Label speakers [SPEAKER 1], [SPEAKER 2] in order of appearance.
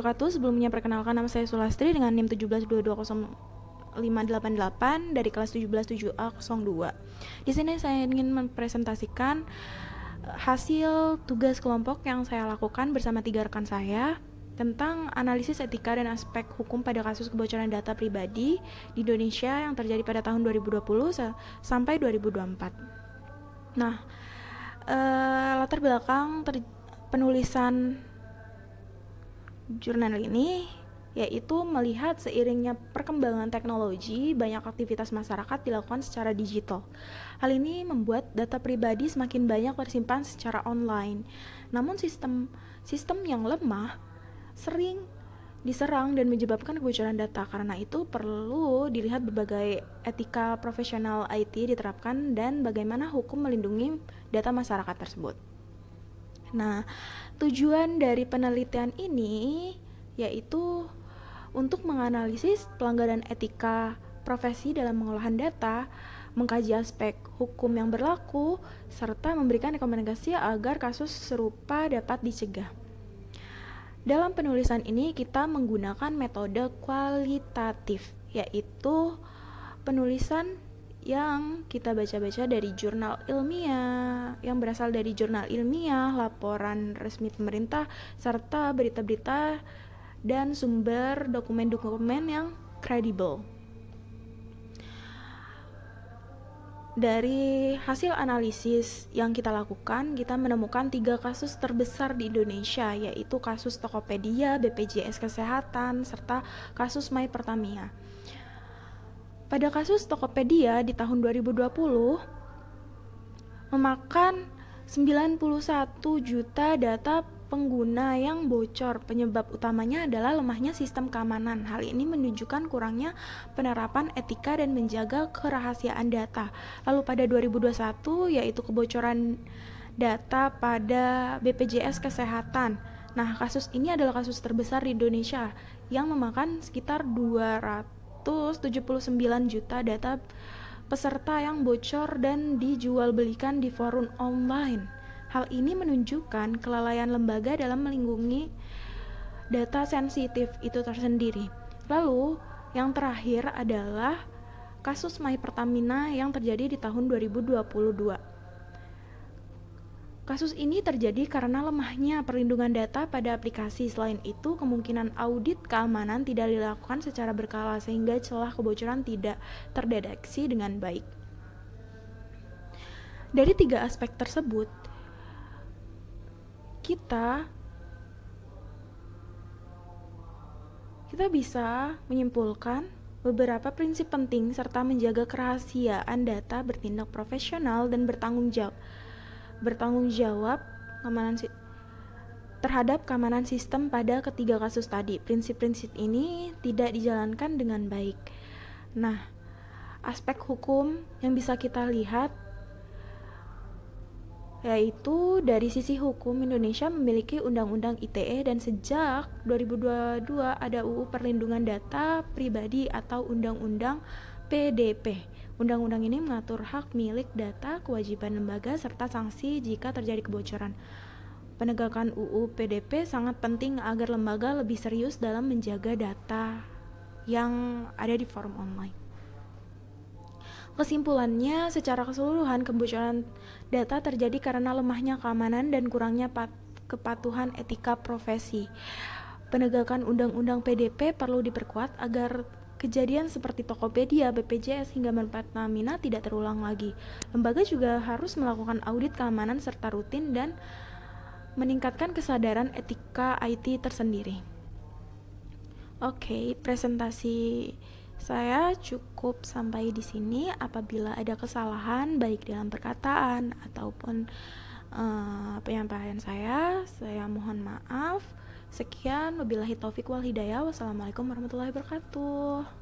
[SPEAKER 1] wabarakatuh. Sebelumnya perkenalkan, nama saya Sulastri dengan NIM 17220588 dari kelas 177A02. Di sini saya ingin mempresentasikan hasil tugas kelompok yang saya lakukan bersama 3 rekan saya tentang analisis etika dan aspek hukum pada kasus kebocoran data pribadi di Indonesia yang terjadi pada tahun 2020 sampai 2024. Nah, latar belakang penulisan jurnal ini yaitu melihat seiringnya perkembangan teknologi, banyak aktivitas masyarakat dilakukan secara digital. Hal ini membuat data pribadi semakin banyak tersimpan secara online. Namun sistem yang lemah sering diserang dan menyebabkan kebocoran data. Karena itu perlu dilihat berbagai etika profesional IT diterapkan dan bagaimana hukum melindungi data masyarakat tersebut. Nah, tujuan dari penelitian ini yaitu untuk menganalisis pelanggaran etika profesi dalam pengolahan data, mengkaji aspek hukum yang berlaku, serta memberikan rekomendasi agar kasus serupa dapat dicegah. Dalam penulisan ini kita menggunakan metode kualitatif, yaitu penulisan yang kita baca-baca dari jurnal ilmiah, yang berasal dari jurnal ilmiah, laporan resmi pemerintah, serta berita-berita dan sumber dokumen-dokumen yang kredibel. Dari hasil analisis yang kita lakukan, kita menemukan 3 kasus terbesar di Indonesia, yaitu kasus Tokopedia, BPJS Kesehatan, serta kasus My Pertamina. Pada kasus Tokopedia di tahun 2020 memakan 91 juta data pengguna yang bocor. Penyebab utamanya adalah lemahnya sistem keamanan. Hal ini menunjukkan kurangnya penerapan etika dan menjaga kerahasiaan data. Lalu pada 2021 yaitu kebocoran data pada BPJS Kesehatan. Nah, kasus ini adalah kasus terbesar di Indonesia yang memakan sekitar 279 juta data peserta yang bocor dan dijual belikan di forum online. Hal ini menunjukkan kelalaian lembaga dalam melindungi data sensitif itu tersendiri. Lalu, yang terakhir adalah kasus My Pertamina yang terjadi di tahun 2022. Kasus ini terjadi karena lemahnya perlindungan data pada aplikasi. Selain itu, kemungkinan audit keamanan tidak dilakukan secara berkala sehingga celah kebocoran tidak terdeteksi dengan baik. Dari 3 aspek tersebut, kita bisa menyimpulkan beberapa prinsip penting serta menjaga kerahasiaan data, bertindak profesional dan bertanggung jawab terhadap keamanan sistem pada ketiga kasus tadi. Prinsip-prinsip ini tidak dijalankan dengan baik. Nah, aspek hukum yang bisa kita lihat yaitu dari sisi hukum, Indonesia memiliki Undang-Undang ITE dan sejak 2022 ada UU Perlindungan Data Pribadi atau Undang-Undang PDP. Undang-undang ini mengatur hak milik data, kewajiban lembaga, serta sanksi jika terjadi kebocoran. Penegakan UU PDP sangat penting agar lembaga lebih serius dalam menjaga data yang ada di forum online. Kesimpulannya, secara keseluruhan kebocoran data terjadi karena lemahnya keamanan dan kurangnya kepatuhan etika profesi. Penegakan Undang-Undang PDP perlu diperkuat agar kejadian seperti Tokopedia, BPJS hingga My Pertamina tidak terulang lagi. Lembaga juga harus melakukan audit keamanan serta rutin dan meningkatkan kesadaran etika IT tersendiri. Oke, presentasi saya cukup sampai di sini. Apabila ada kesalahan baik dalam perkataan ataupun penyampaian saya mohon maaf. Sekian, wabillahi taufik wal hidayah. Wassalamualaikum warahmatullahi wabarakatuh.